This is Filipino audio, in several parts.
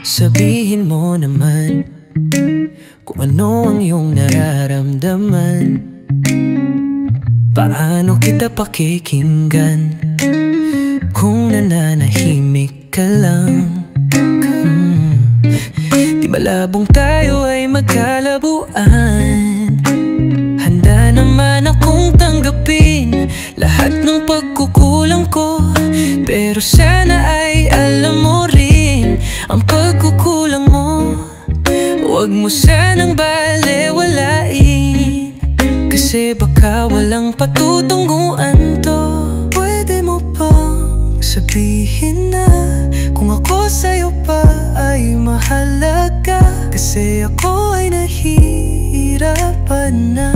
Sabihin mo naman kung ano ang iyong nararamdaman. Paano kita pakikinggan kung nananahimik ka lang? Di ba labong tayo ay magkalabuan? Handa naman akong tanggapin lahat ng pagkukulang ko, pero sana ay alam mo rin ang pagkukulang mo. Huwag mo sanang balewalain, kasi baka walang patutungguan to. Pwede mo bang sabihin na kung ako sa'yo pa ay mahalaga? Kasi ako ay nahihirapan na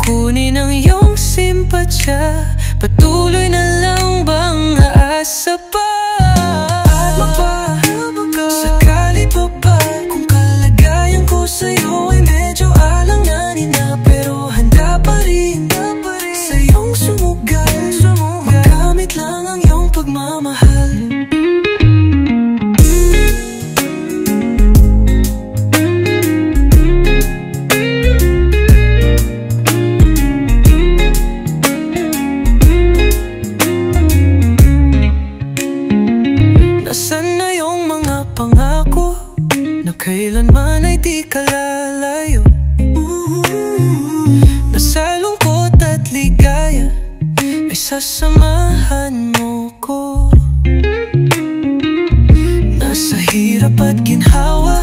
kunin ang iyong simpatsya. Patuloy na lang bang aasa pa? Sakali pa ba kung kalagayan ko sa'yo ay medyo alanganin na, pero handa pa rin sa iyong sumugal. Magamit lang ang iyong pagmamahal. Nasaan na yung mga pangako na kailanman ay di ka lalayo? Nasa lungkot at ligaya ay sasamahan mo ko. Nasa hirap at ginhawa,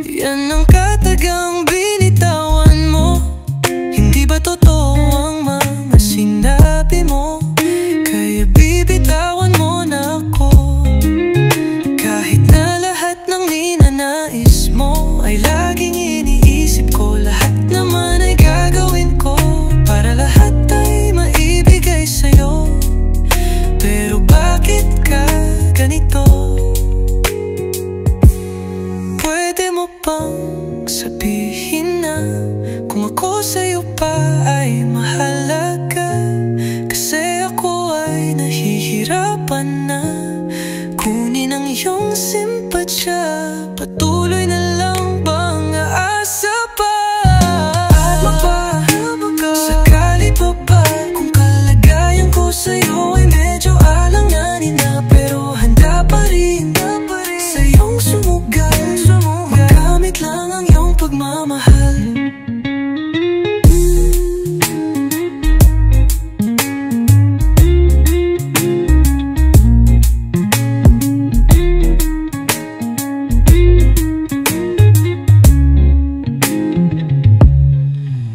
yan ang katagang binitawan mo. Hindi ba totoo ang mga sinabi mo? Kaya bibitawan mo na ako. Kahit na lahat ng ninanais mo ay laging iniisip ko, lahat naman ay gagawin ko para lahat ay maibigay sa'yo. Pero bakit ka ganito? Pwede mo bang sabihin na kung ako sa'yo pa ay mahalaga? Kasi ako ay nahihirapan na kunin ang iyong simpatsya. Patuloy na lang bang aasa pa? Sakali pa ba kung kalagayan ko sa'yo ay medyo alanganin na, pero handa pa rin sa iyong sumugal. Magamit lang ang iyong pagmamahal.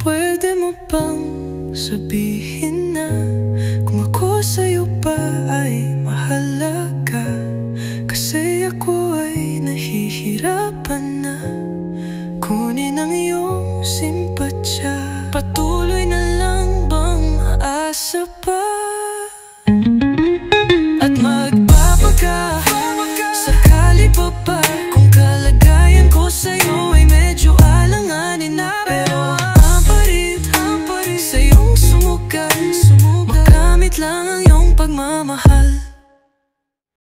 Pwede mo bang sabihin na kung ako sa'yo pa ay